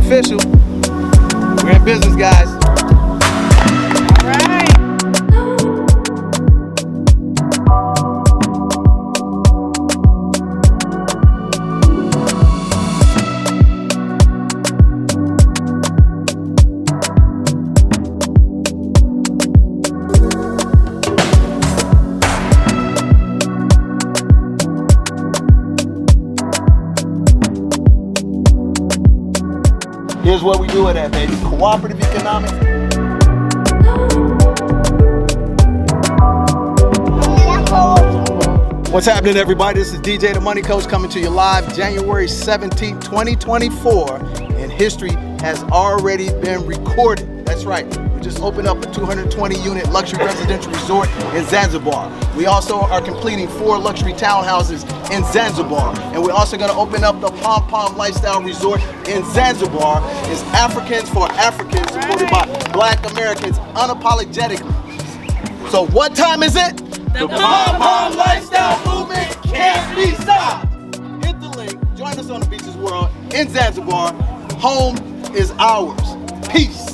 official. We're in business, guys. All right. Here's where we do it at, baby. Cooperative economics. What's happening, everybody? This is DJ the Money Coach coming to you live January 17, 2024. And history has already been recorded. That's right. We just opened up a 220-unit luxury residential resort in Zanzibar. We also are completing 4 luxury townhouses in Zanzibar. And we're also going to open up the Pom Pom Lifestyle Resort in Zanzibar. It's Africans for Africans, supported by Black Americans unapologetically. So what time is it? The Pom Pom Lifestyle movement can't be stopped. Hit the link. Join us on the Beaches World in Zanzibar. Home is ours. Peace.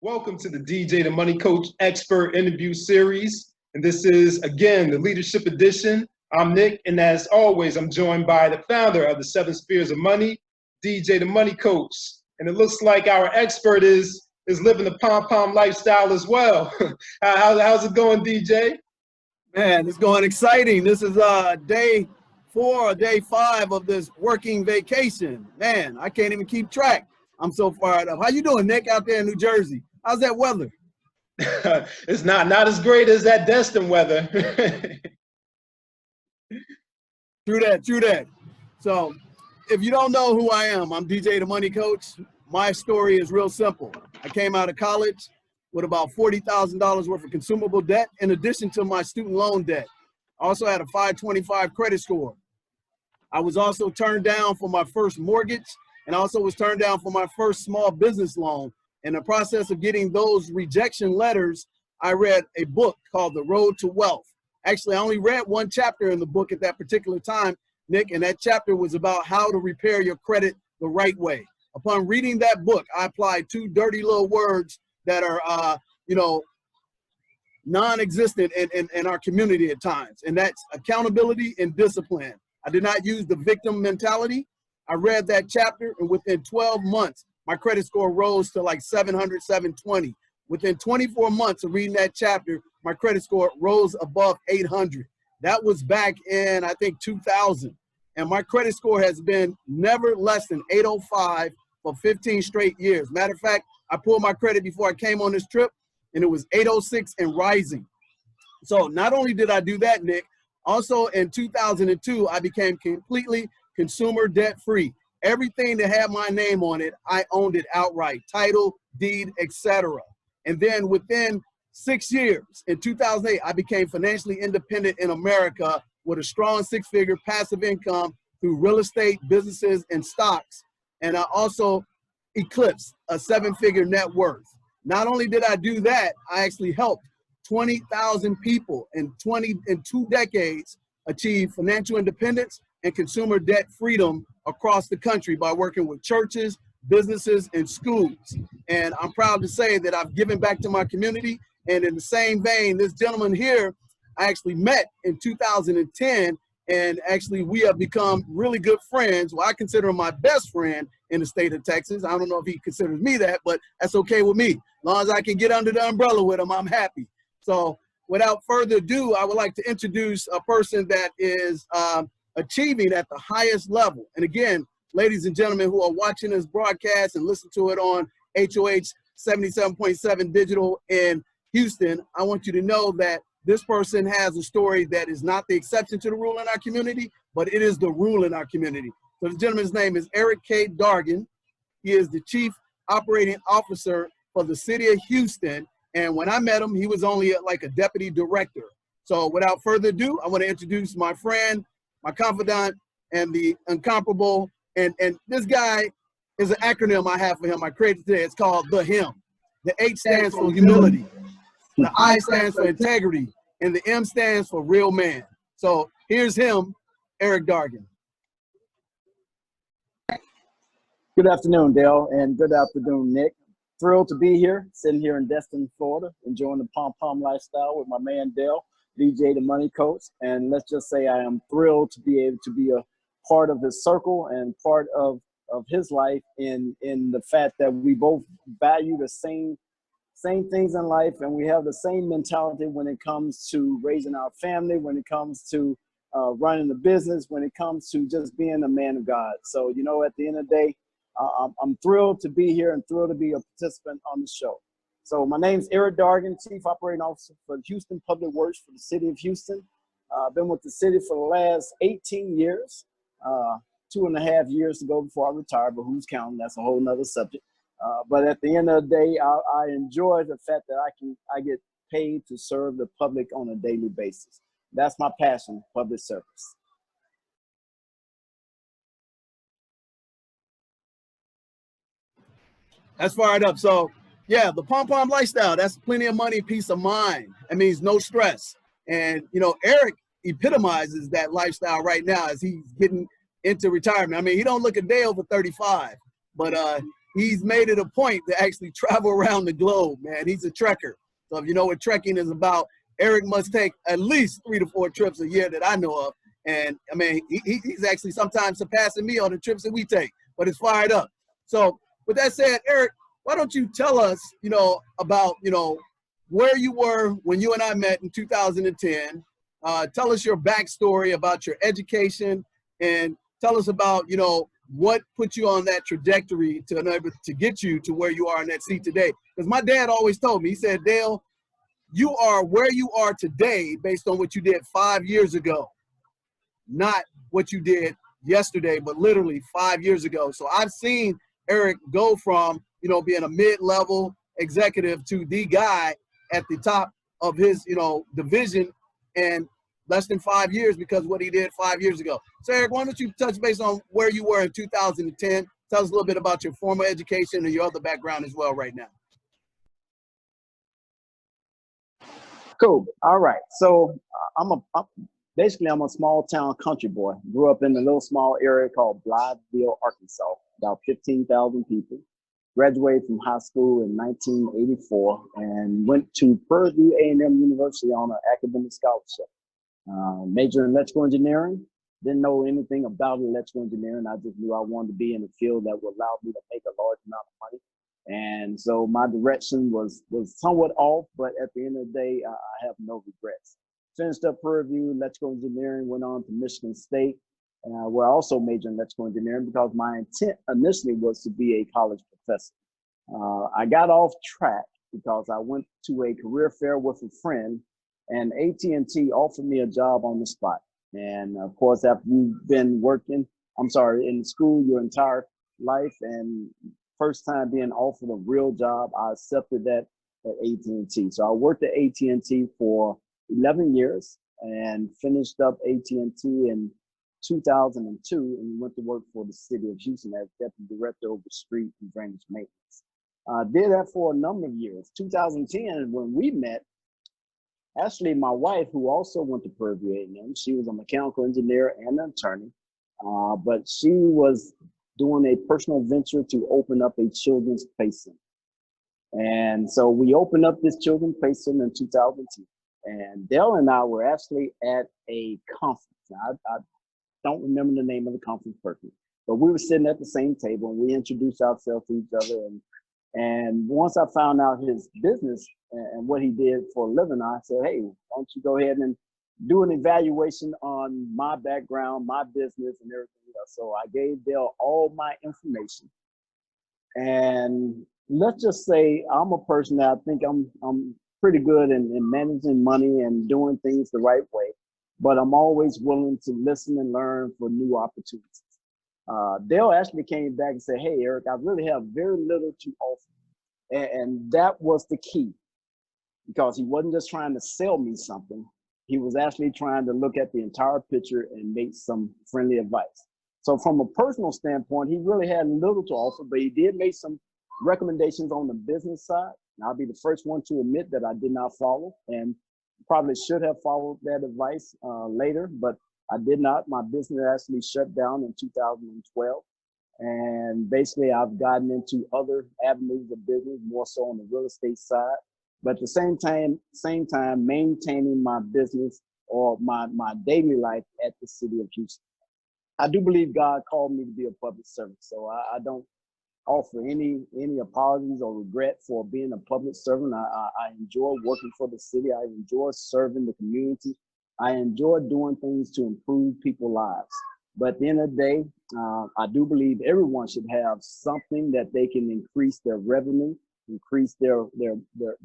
Welcome to the DJ the Money Coach Expert Interview Series. And this is, again, the Leadership Edition. I'm Nick, and as always, I'm joined by the founder of the 7 Spheres of Money, DJ the Money Coach. And it looks like our expert is living the Pom Pom lifestyle as well. How's it going, DJ? Man, it's going exciting. This is day 4 or day 5 of this working vacation. Man, I can't even keep track. I'm so fired up. How you doing, Nick, out there in New Jersey? How's that weather? It's not as great as that Destin weather. True that. So if you don't know who I am, I'm DJ the Money Coach. My story is real simple. I came out of college with about $40,000 worth of consumable debt in addition to my student loan debt. I also had a 525 credit score. I was also turned down for my first mortgage, and I also was turned down for my first small business loan. In the process of getting those rejection letters, I read a book called The Road to Wealth. Actually, I only read 1 chapter in the book at that particular time, Nick, and that chapter was about how to repair your credit the right way. Upon reading that book, I applied 2 dirty little words that are, non-existent in our community at times, and that's accountability and discipline. I did not use the victim mentality. I read that chapter, and within 12 months, my credit score rose to like 700, 720. Within 24 months of reading that chapter, my credit score rose above 800. That was back in, I think, 2000. And my credit score has been never less than 805 for 15 straight years. Matter of fact, I pulled my credit before I came on this trip, and it was 806 and rising. So not only did I do that, Nick, also in 2002, I became completely consumer debt free. Everything that had my name on it, I owned it outright, title, deed, etc. And then within 6 years, in 2008, I became financially independent in America with a strong 6-figure passive income through real estate, businesses, and stocks. And I also eclipsed a 7-figure net worth. Not only did I do that, I actually helped 20,000 people in 2 decades achieve financial independence and consumer debt freedom across the country by working with churches, businesses, and schools. And I'm proud to say that I've given back to my community. And in the same vein, this gentleman here, I actually met in 2010, and actually we have become really good friends. Well, I consider him my best friend in the state of Texas. I don't know if he considers me that, but that's okay with me. As long as I can get under the umbrella with him, I'm happy. So without further ado, I would like to introduce a person that is achieving at the highest level. And again, ladies and gentlemen who are watching this broadcast and listen to it on HOH 77.7 digital in Houston, I want you to know that this person has a story that is not the exception to the rule in our community, but it is the rule in our community. So the gentleman's name is Ericka Dargan. He is the Chief Operating Officer for the city of Houston. And when I met him, he was only like a deputy director. So without further ado, I want to introduce my friend, my confidant, and the incomparable. And this guy is an acronym I have for him. I created today. It's called the HIM. The H stands for humility. The I stands for integrity. And the M stands for real man. So here's him Eric Dargan. Good afternoon, Dale, and good afternoon, Nick. Thrilled to be here, sitting here in Destin, Florida, enjoying the pom-pom lifestyle with my man, Dale, DJ the Money Coach. And let's just say I am thrilled to be able to be a part of his circle and part of his life in the fact that we both value the same things in life, and we have the same mentality when it comes to raising our family, when it comes to running the business, when it comes to just being a man of God. So, you know, at the end of the day, I'm thrilled to be here and thrilled to be a participant on the show. So my name's Ericka Williams, Chief Operating Officer for Houston Public Works for the City of Houston. I've been with the city for the last 18 years, 2.5 years to go before I retire, but who's counting? That's a whole nother subject. But at the end of the day, I enjoy the fact that I get paid to serve the public on a daily basis. That's my passion, public service. That's fired up. So yeah, the pom-pom lifestyle, that's plenty of money, peace of mind. That means no stress. And, you know, Eric epitomizes that lifestyle right now as he's getting into retirement. I mean, he don't look a day over 35, but he's made it a point to actually travel around the globe, man. He's a trekker. So if you know what trekking is about, Eric must take at least 3 to 4 trips a year that I know of. And I mean, he's actually sometimes surpassing me on the trips that we take, but it's fired up. So with that said, Eric, why don't you tell us, you know, about, you know, where you were when you and I met in 2010. Tell us your backstory about your education, and tell us about, you know, what put you on that trajectory to get you to where you are in that seat today. Because my dad always told me, he said, Dale, you are where you are today based on what you did 5 years ago, not what you did yesterday, but literally 5 years ago. So I've seen Eric go from, you know, being a mid-level executive to the guy at the top of his, you know, division in less than 5 years because of what he did 5 years ago. So Eric, why don't you touch base on where you were in 2010? Tell us a little bit about your formal education and your other background as well right now. Cool. All right. So I'm a small town country boy. Grew up in a little small area called Blytheville, Arkansas, about 15,000 people. Graduated from high school in 1984 and went to Purdue A&M University on an academic scholarship. Major in electrical engineering. Didn't know anything about electrical engineering. I just knew I wanted to be in a field that would allow me to make a large amount of money. And so my direction was somewhat off, but at the end of the day, I have no regrets. Finished up Purdue electrical engineering, went on to Michigan State, where I also majored in electrical engineering because my intent initially was to be a college professor. I got off track because I went to a career fair with a friend, and AT&T offered me a job on the spot. And of course, after you've been working, in school your entire life, and first time being offered a real job, I accepted that at AT&T. So I worked at AT&T for 11 years and finished up AT&T in 2002 and went to work for the city of Houston as deputy director over street and drainage maintenance. Did that for a number of years. 2010, when we met, actually my wife, who also went to Purdue A&M, she was a mechanical engineer and an attorney, but she was doing a personal venture to open up a children's play center. And so we opened up this children's play center in 2010. And Dale and I were actually at a conference. Now, I don't remember the name of the conference perfectly, but we were sitting at the same table and we introduced ourselves to each other. And once I found out his business and what he did for a living, I said, hey, why don't you go ahead and do an evaluation on my background, my business, and everything else. So I gave Dale all my information. And let's just say I'm a person that I think I'm pretty good in managing money and doing things the right way, but I'm always willing to listen and learn for new opportunities. Dale actually came back and said, hey, Eric, I really have very little to offer. And that was the key, because he wasn't just trying to sell me something. He was actually trying to look at the entire picture and make some friendly advice. So from a personal standpoint, he really had little to offer, but he did make some recommendations on the business side. And I'll be the first one to admit that I did not follow and probably should have followed that advice later, but I did not. My business actually shut down in 2012. And basically, I've gotten into other avenues of business, more so on the real estate side. But at the same time, maintaining my business or my daily life at the city of Houston. I do believe God called me to be a public servant, so I don't offer any apologies or regret for being a public servant. I enjoy working for the city. I enjoy serving the community. I enjoy doing things to improve people's lives. But at the end of the day, I do believe everyone should have something that they can increase their revenue, increase their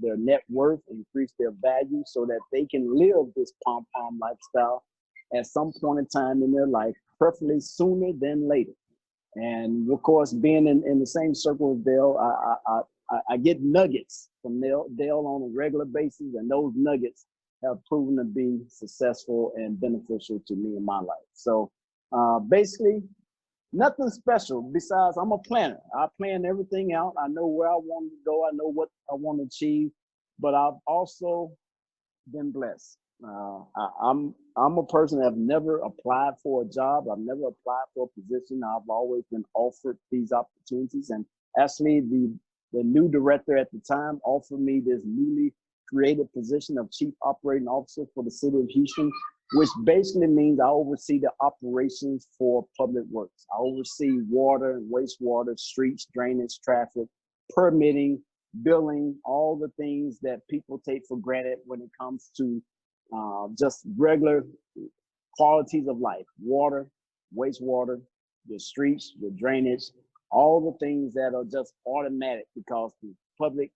net worth, increase their value, so that they can live this pom-pom lifestyle at some point in time in their life, preferably sooner than later. And of course, being in the same circle as Dale, I get nuggets from Dale on a regular basis, and those nuggets have proven to be successful and beneficial to me in my life. So basically, nothing special besides I'm a planner. I plan everything out. I know where I want to go. I know what I want to achieve, but I've also been blessed. I'm a person that have never applied for a job. I've never applied for a position. I've always been offered these opportunities. And actually, the new director at the time offered me this newly created position of Chief Operating Officer for the city of Houston, which basically means I oversee the operations for public works. I oversee water and wastewater, streets, drainage, traffic, permitting, billing, all the things that people take for granted when it comes to just regular qualities of life: water, wastewater, the streets, the drainage, all the things that are just automatic because the public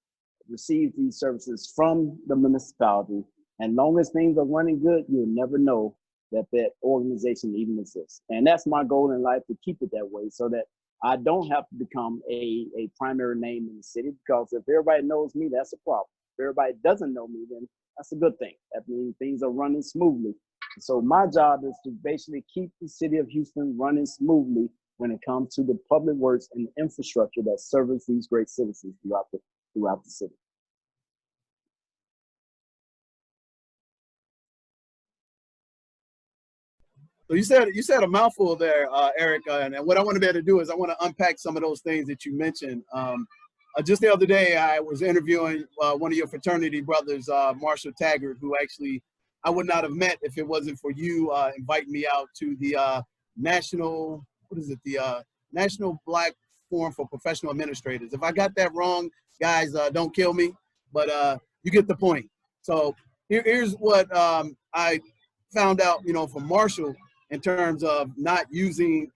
receives these services from the municipality. And long as things are running good, you'll never know that that organization even exists. And that's my goal in life, to keep it that way, so that I don't have to become a primary name in the city, because if everybody knows me, that's a problem. If everybody doesn't know me, then that's a good thing. That means things are running smoothly. So my job is to basically keep the city of Houston running smoothly when it comes to the public works and infrastructure that serves these great citizens throughout the city. So you said a mouthful there, Ericka, and what I want to be able to do is I want to unpack some of those things that you mentioned. Just the other day, I was interviewing one of your fraternity brothers, Marshall Taggart, who actually I would not have met if it wasn't for you inviting me out to the National Black Forum for Professional Administrators. If I got that wrong, guys, don't kill me, but you get the point. So here's what I found out, from Marshall, in terms of not using,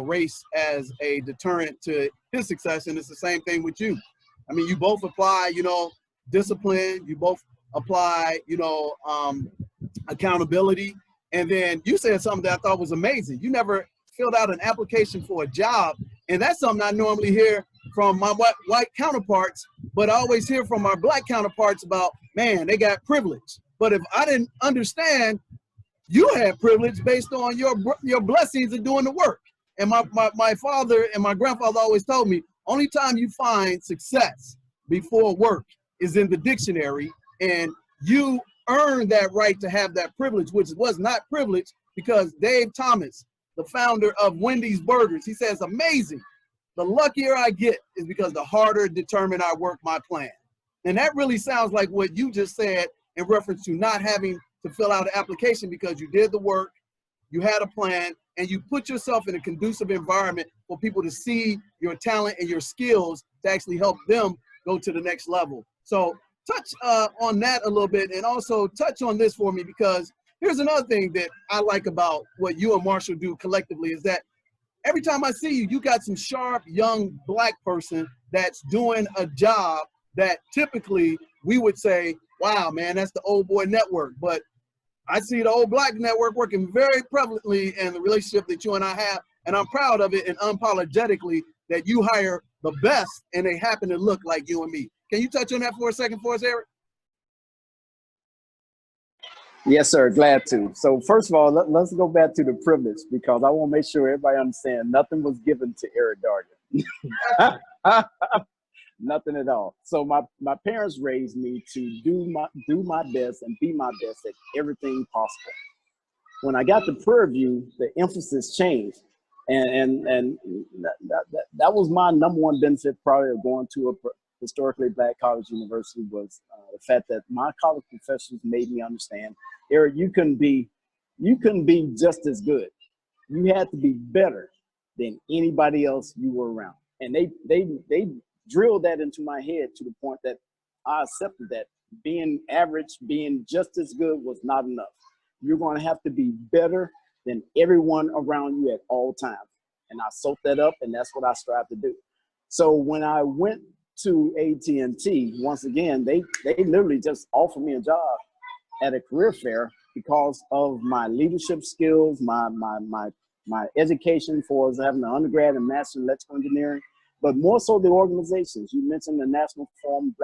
race as a deterrent to his success. And it's the same thing with you. I mean, you both apply, discipline, you both apply, accountability. And then you said something that I thought was amazing. You never filled out an application for a job. And that's something I normally hear from my white counterparts, but I always hear from our black counterparts about, man, they got privilege. But if I didn't understand, you had privilege based on your blessings of doing the work. And my father and my grandfather always told me, only time you find success before work is in the dictionary, and you earn that right to have that privilege, which was not privilege, because Dave Thomas, the founder of Wendy's Burgers, he says, amazing. The luckier I get is because the harder determined I work my plan. And that really sounds like what you just said in reference to not having to fill out an application, because you did the work, you had a plan, and you put yourself in a conducive environment for people to see your talent and your skills to actually help them go to the next level. So touch on that a little bit, and also touch on this for me, because here's another thing that I like about what you and Marshall do collectively is that every time I see you, you got some sharp young black person that's doing a job that typically we would say, wow, man, that's the old boy network. But I see the old black network working very prevalently in the relationship that you and I have, and I'm proud of it, and unapologetically that you hire the best and they happen to look like you and me. Can you touch on that for a second for us, Eric? Yes, sir. Glad to. So first of all, let's go back to the privilege, because I want to make sure everybody understands nothing was given to Eric Dargan. Nothing at all. So my parents raised me to do my best and be my best at everything possible. When I got to Prairie View, the emphasis changed. And that was my number one benefit probably of going to a historically Black college university was the fact that my college professors made me understand, Eric, you couldn't be just as good. You had to be better than anybody else you were around. And they drilled that into my head to the point that I accepted that being average, being just as good was not enough. You're going to have to be better than everyone around you at all times. And I soaked that up, and that's what I strive to do. So when I went to AT&T, once again, they literally just offered me a job at a career fair because of my leadership skills, my education for having an undergrad and master in electrical engineering, but more so the organizations. You mentioned the National Forum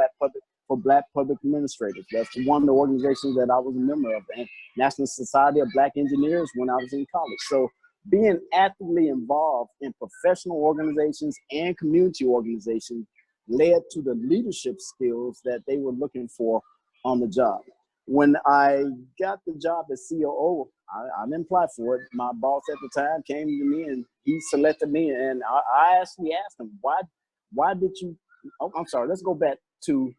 for Black Public Administrators. That's one of the organizations that I was a member of, and National Society of Black Engineers when I was in college. So being actively involved in professional organizations and community organizations led to the leadership skills that they were looking for on the job. When I got the job as COO, I didn't apply for it. My boss at the time came to me and he selected me, and I actually asked him, why did you, oh, I'm sorry, let's go back to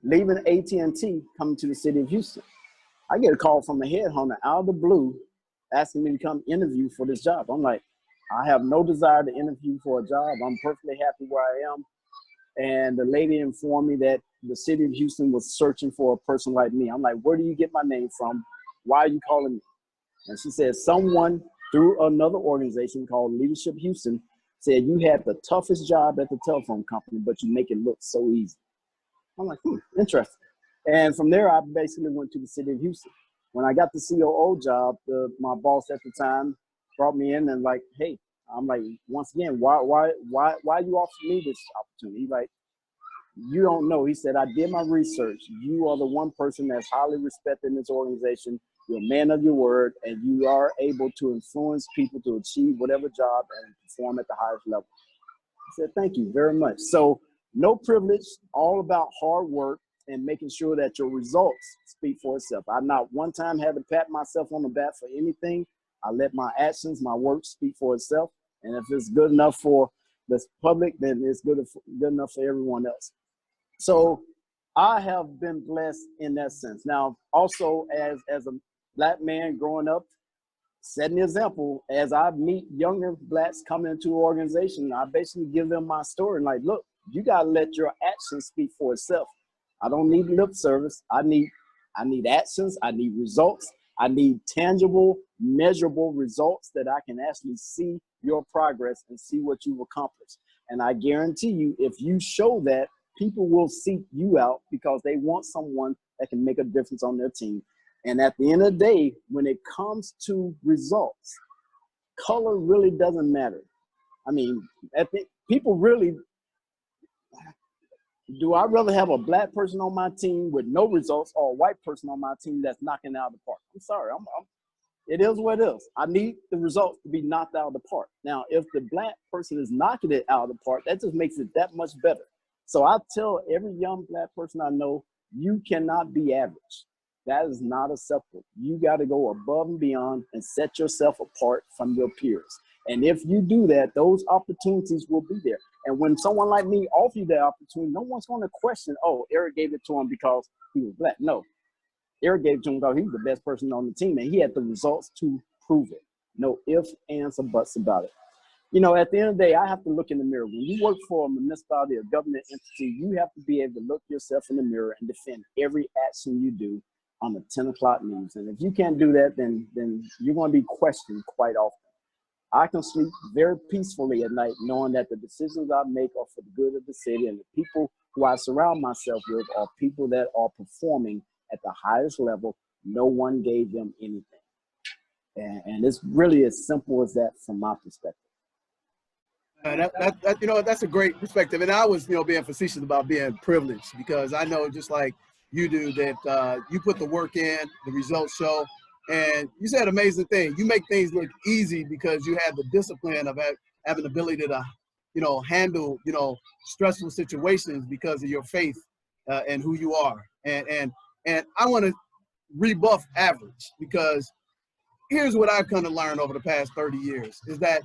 leaving AT&T, coming to the city of Houston. I get a call from a headhunter out of the blue asking me to come interview for this job. I'm like, I have no desire to interview for a job. I'm perfectly happy where I am. And the lady informed me that the city of Houston was searching for a person like me. I'm like, where do you get my name from? Why are you calling me? And she said, someone through another organization called Leadership Houston said you had the toughest job at the telephone company, but you make it look so easy. I'm like, interesting. And from there, I basically went to the city of Houston. When I got the COO job, my boss at the time brought me in and like, hey, I'm like, once again, why you offering me this opportunity? He's like, you don't know. He said, I did my research. You are the one person that's highly respected in this organization. You're a man of your word, and you are able to influence people to achieve whatever job and perform at the highest level. I said, thank you very much. So no privilege, all about hard work and making sure that your results speak for itself. I've not one time had to pat myself on the back for anything. I let my actions, my work speak for itself. And if it's good enough for the public, then it's good enough for everyone else. So I have been blessed in that sense. Now, also as a Black man growing up, setting the example, as I meet younger Blacks coming into an organization, I basically give them my story and like, look, you gotta let your actions speak for itself. I don't need lip service. I need actions. I need results. I need tangible, measurable results that I can actually see your progress and see what you've accomplished. And I guarantee you, if you show that, people will seek you out because they want someone that can make a difference on their team. And at the end of the day, when it comes to results, color really doesn't matter. I mean, people really, do I rather have a Black person on my team with no results or a white person on my team that's knocking it out of the park? I'm sorry, it is what it is. I need the results to be knocked out of the park. Now, if the Black person is knocking it out of the park, that just makes it that much better. So I tell every young Black person I know, you cannot be average. That is not acceptable. You got to go above and beyond and set yourself apart from your peers. And if you do that, those opportunities will be there. And when someone like me offers you that opportunity, no one's going to question, oh, Eric gave it to him because he was Black. No, Eric gave it to him because he was the best person on the team, and he had the results to prove it. No ifs, ands, or buts about it. You know, at the end of the day, I have to look in the mirror. When you work for a municipality or government entity, you have to be able to look yourself in the mirror and defend every action you do on the 10 o'clock news. And if you can't do that, then you're going to be questioned quite often. I can sleep very peacefully at night knowing that the decisions I make are for the good of the city, and the people who I surround myself with are people that are performing at the highest level. No one gave them anything. And it's really as simple as that from my perspective. You know, that's a great perspective. And I was, you know, being facetious about being privileged, because I know just like you do that you put the work in, the results show. And you said an amazing thing. You make things look easy because you have the discipline of having the ability to, you know, handle, you know, stressful situations because of your faith and who you are. And I want to rebuff average, because here's what I've come to learn over the past 30 years is that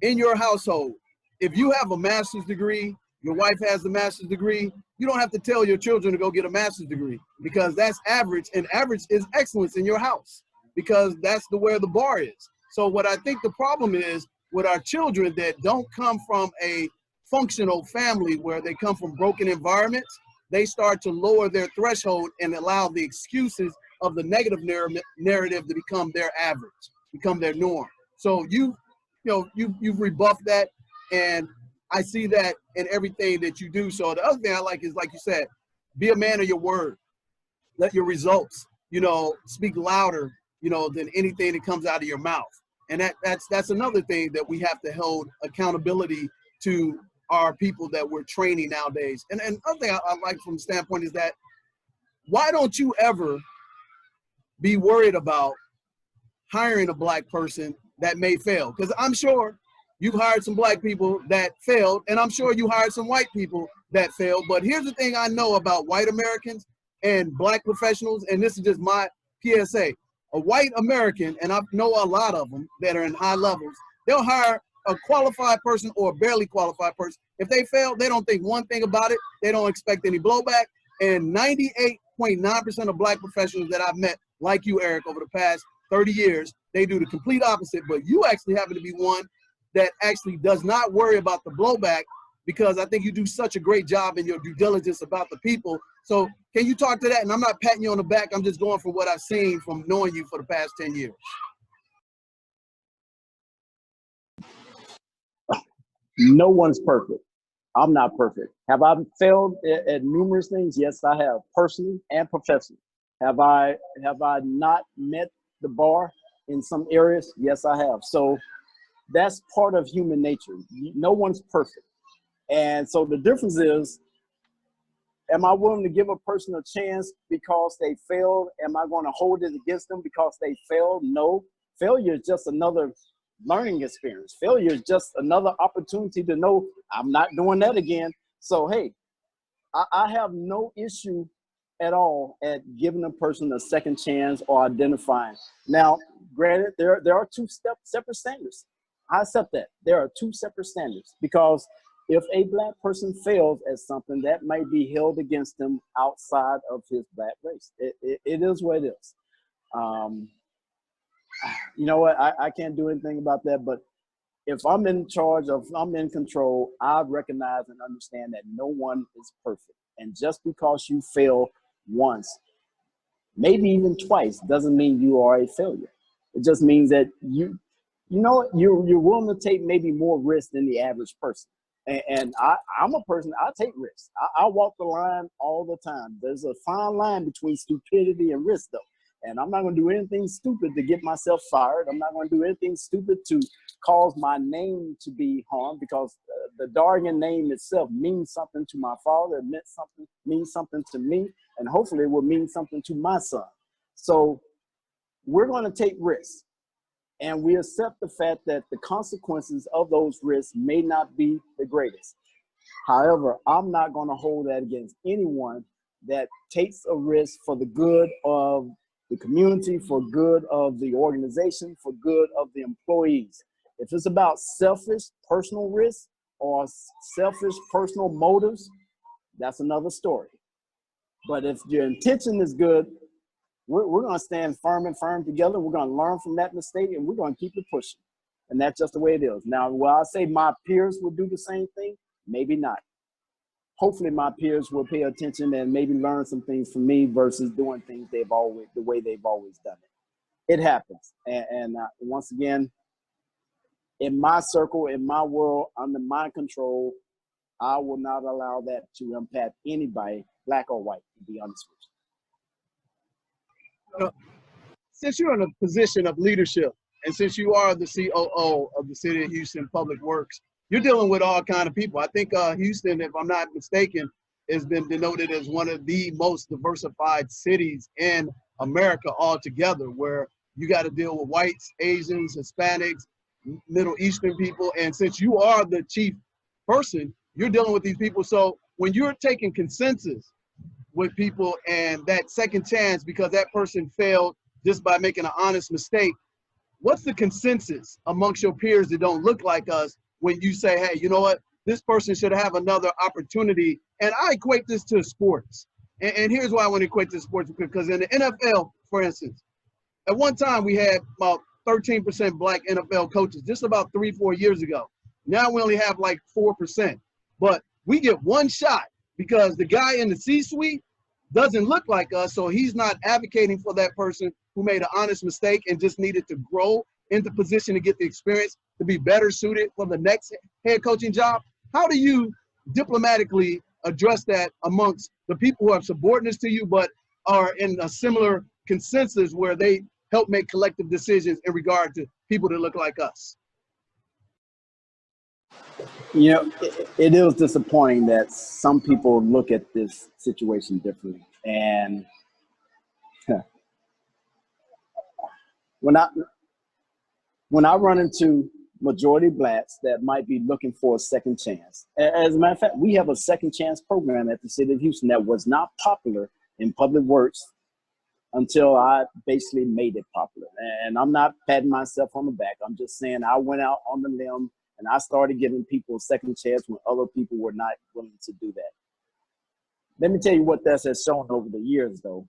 in your household, if you have a master's degree, your wife has a master's degree, you don't have to tell your children to go get a master's degree because that's average, and average is excellence in your house because that's where the bar is. So what I think the problem is with our children that don't come from a functional family where they come from broken environments, they start to lower their threshold and allow the excuses of the negative narrative to become their average, become their norm. So you've rebuffed that, and I see that in everything that you do. So the other thing I like is, like you said, be a man of your word. Let your results, speak louder, than anything that comes out of your mouth. And that's another thing that we have to hold accountability to our people that we're training nowadays. And other thing I like from the standpoint is that why don't you ever be worried about hiring a black person that may fail? Because I'm sure you've hired some black people that failed, and I'm sure you hired some white people that failed. But here's the thing I know about white Americans and black professionals, and this is just my PSA. A white American, and I know a lot of them that are in high levels, they'll hire a qualified person or a barely qualified person. If they fail, they don't think one thing about it. They don't expect any blowback. And 98.9% of black professionals that I've met, like you, Eric, over the past 30 years, they do the complete opposite. But you actually happen to be one that actually does not worry about the blowback, because I think you do such a great job in your due diligence about the people. So can you talk to that? And I'm not patting you on the back. I'm just going from what I've seen from knowing you for the past 10 years. No one's perfect. I'm not perfect. Have I failed at numerous things? Yes, I have, personally and professionally. Have I not met the bar in some areas? Yes, I have. So that's part of human nature. No one's perfect. And so the difference is, am I willing to give a person a chance because they failed? Am I going to hold it against them because they failed? No. Failure is just another learning experience. Failure is just another opportunity to know I'm not doing that again. So, hey, I have no issue at all at giving a person a second chance or identifying. Now, granted, there are two separate standards. I accept that. There are two separate standards, because if a black person fails at something, that might be held against them outside of his black race. It is what it is. You know what? I can't do anything about that. But if I'm in charge, if I'm in control, I recognize and understand that no one is perfect. And just because you fail once, maybe even twice, doesn't mean you are a failure. It just means that you're willing to take maybe more risk than the average person. And I'm a person, I take risks. I walk the line all the time. There's a fine line between stupidity and risk, though. And I'm not going to do anything stupid to get myself fired. I'm not going to do anything stupid to cause my name to be harmed, because the Dargan name itself means something to my father. It means something to me, and hopefully it will mean something to my son. So we're going to take risks, and we accept the fact that the consequences of those risks may not be the greatest. However, I'm not going to hold that against anyone that takes a risk for the good of the community, for good of the organization, for good of the employees. If it's about selfish personal risk or selfish personal motives, that's another story. But if your intention is good, we're going to stand firm together. We're going to learn from that mistake, and we're going to keep it pushing. And that's just the way it is. Now, will I say my peers will do the same thing? Maybe not. Hopefully my peers will pay attention and maybe learn some things from me versus doing things the way they've always done it. It happens. And once again, in my circle, in my world, under my control, I will not allow that to impact anybody, black or white, to be honest with you. Since you're in a position of leadership, and since you are the COO of the City of Houston Public Works, you're dealing with all kind of people. I think Houston, if I'm not mistaken, has been denoted as one of the most diversified cities in America altogether, where you got to deal with whites, Asians, Hispanics, Middle Eastern people. And since you are the chief person, you're dealing with these people. So when you're taking consensus with people and that second chance because that person failed just by making an honest mistake, what's the consensus amongst your peers that don't look like us when you say, hey, you know what, this person should have another opportunity? And I equate this to sports. And here's why I want to equate this to sports, because in the NFL, for instance, at one time we had about 13% black NFL coaches, just about 3-4 years ago. Now we only have like 4%. But we get one shot because the guy in the C-suite doesn't look like us, so he's not advocating for that person who made an honest mistake and just needed to grow into position to get the experience to be better suited for the next head coaching job. How do you diplomatically address that amongst the people who are subordinates to you but are in a similar consensus where they help make collective decisions in regard to people that look like us? You know, it is disappointing that some people look at this situation differently. And when I run into majority blacks that might be looking for a second chance, as a matter of fact, we have a second chance program at the city of Houston that was not popular in public works until I basically made it popular. And I'm not patting myself on the back. I'm just saying I went out on the limb and I started giving people a second chance when other people were not willing to do that. Let me tell you what that has shown over the years, though,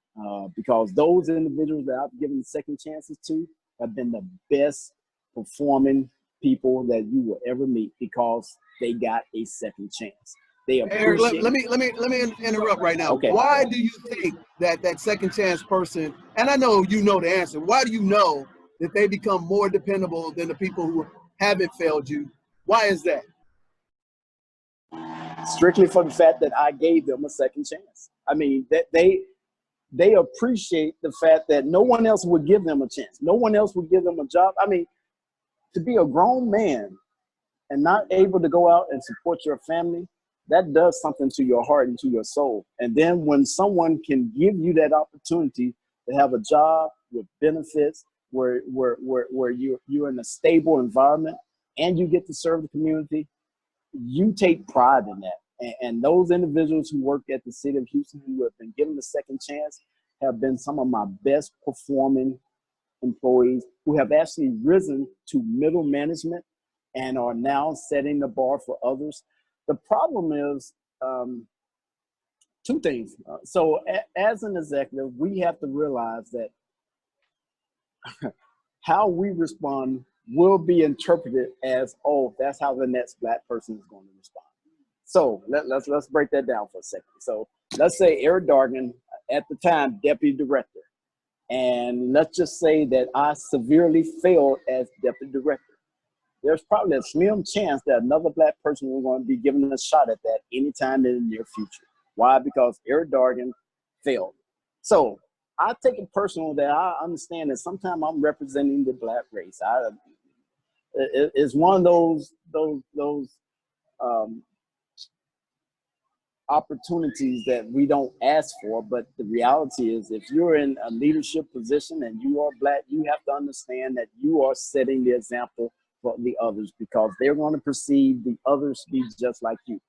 because those individuals that I've given second chances to have been the best performing people that you will ever meet because they got a second chance. They appreciate. Let me interrupt right now. Okay. Why do you think that that second chance person, and I know you know the answer, why do you know that they become more dependable than the people who haven't failed you? Why is that? Strictly for the fact that I gave them a second chance. I mean, that they appreciate the fact that no one else would give them a chance. No one else would give them a job. I mean, to be a grown man and not able to go out and support your family, that does something to your heart and to your soul. And then when someone can give you that opportunity to have a job with benefits, where you're in a stable environment and you get to serve the community, you take pride in that. And those individuals who work at the city of Houston who have been given a second chance have been some of my best performing employees who have actually risen to middle management and are now setting the bar for others. The problem is two things. So as an executive, we have to realize that how we respond will be interpreted as, oh, that's how the next black person is going to respond. So let's break that down for a second. So let's say Ericka Dargan, at the time, deputy director. And let's just say that I severely failed as deputy director. There's probably a slim chance that another black person is going to be given a shot at that anytime in the near future. Why? Because Ericka Dargan failed. So I take it personal that I understand that sometimes I'm representing the black race. It's one of those opportunities that we don't ask for, but the reality is if you're in a leadership position and you are black, you have to understand that you are setting the example for the others because they're going to perceive the others to be just like you.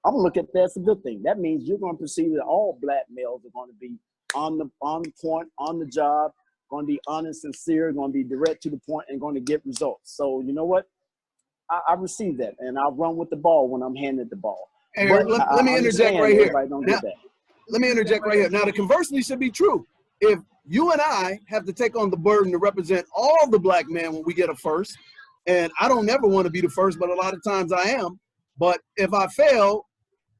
I'm gonna look at that as a good thing. That means you're going to perceive that all black males are going to be on the point, on the job, going to be honest, sincere, going to be direct to the point, and going to get results. So you know what? I receive that, and I run with the ball when I'm handed the ball. Hey, let me interject right here. Now, let me interject right here. Now, the conversely should be true. If you and I have to take on the burden to represent all the black men when we get a first, and I don't never want to be the first, but a lot of times I am. But if I fail,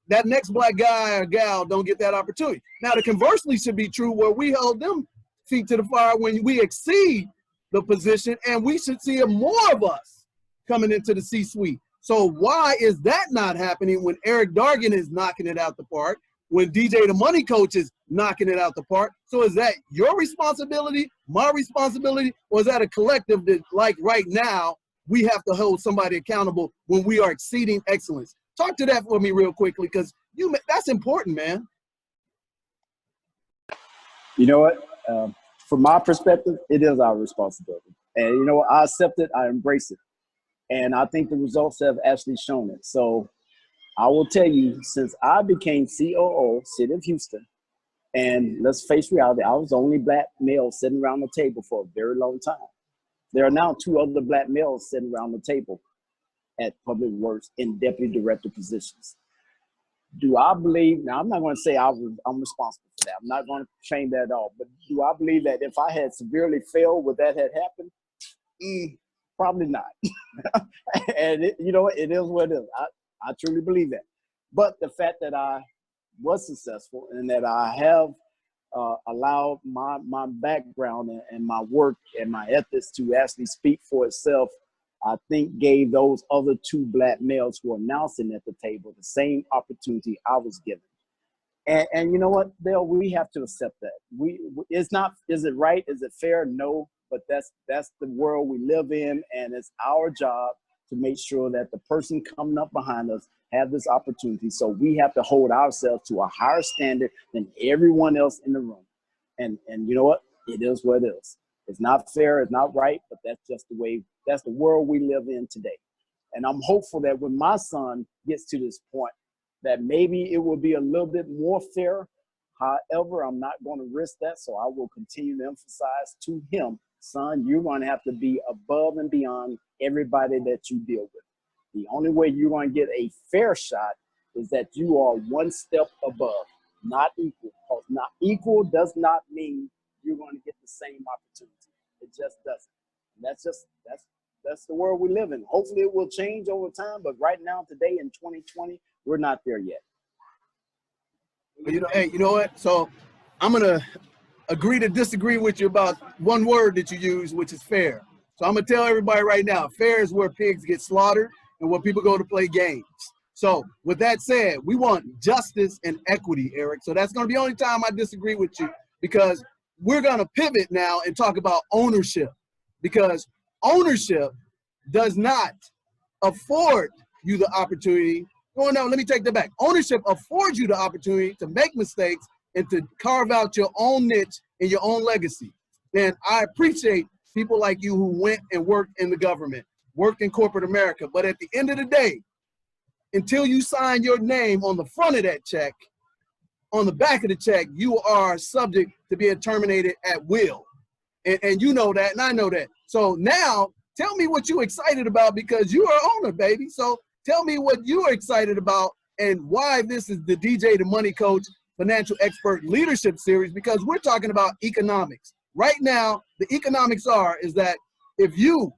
that next black guy or gal don't get that opportunity. Now, the conversely should be true where we hold them feet to the fire when we exceed the position, and we should see more of us coming into the C-suite. So why is that not happening when Ericka Dargan is knocking it out the park, when DJ the Money Coach is knocking it out the park? So is that your responsibility, my responsibility, or is that a collective that, like right now, we have to hold somebody accountable when we are exceeding excellence? Talk to that for me real quickly, because that's important, man. You know what? From my perspective, it is our responsibility. And you know what? I accept it. I embrace it. And I think the results have actually shown it. So I will tell you, since I became COO, City of Houston, and let's face reality, I was the only black male sitting around the table for a very long time. There are now 2 other black males sitting around the table at Public Works in deputy director positions. Do I believe, now I'm not going to say I'm responsible for that. I'm not going to claim that at all. But do I believe that if I had severely failed, would that have happened? Probably not. And you know, it is what it is. I truly believe that. But the fact that I was successful and that I have allowed my background and my work and my ethics to actually speak for itself, I think gave those other 2 black males who are now sitting at the table the same opportunity I was given. And you know what, Dale, we have to accept that. It's not, is it right? Is it fair? No, but that's the world we live in, and it's our job to make sure that the person coming up behind us have this opportunity. So we have to hold ourselves to a higher standard than everyone else in the room. And you know what? It is what it is. It's not fair, it's not right, but that's just the way, that's the world we live in today. And I'm hopeful that when my son gets to this point, that maybe it will be a little bit more fair. However, I'm not going to risk that, so I will continue to emphasize to him, son, you're going to have to be above and beyond everybody that you deal with. The only way you're going to get a fair shot is that you are 1 step above, not equal. Because not equal does not mean you're going to get the same opportunity. It just doesn't. And that's the world we live in. Hopefully it will change over time, but right now, today in 2020, we're not there yet. You know, hey, you know what? So I'm gonna agree to disagree with you about one word that you use, which is fair. So I'm gonna tell everybody right now, fair is where pigs get slaughtered and where people go to play games. So with that said, we want justice and equity, Eric. So that's gonna be the only time I disagree with you, because we're gonna pivot now and talk about ownership, because ownership does not afford you the opportunity. Oh no, let me take that back. Ownership affords you the opportunity to make mistakes and to carve out your own niche and your own legacy. And I appreciate people like you who went and worked in the government, worked in corporate America. But at the end of the day, until you sign your name on the front of that check, on the back of the check, you are subject to being terminated at will. And you know that, and I know that. So now, tell me what you're excited about, because you are owner, baby. So tell me what you are excited about and why this is the DJ the Money Coach Financial Expert Leadership Series, because we're talking about economics. Right now, the economics is that if you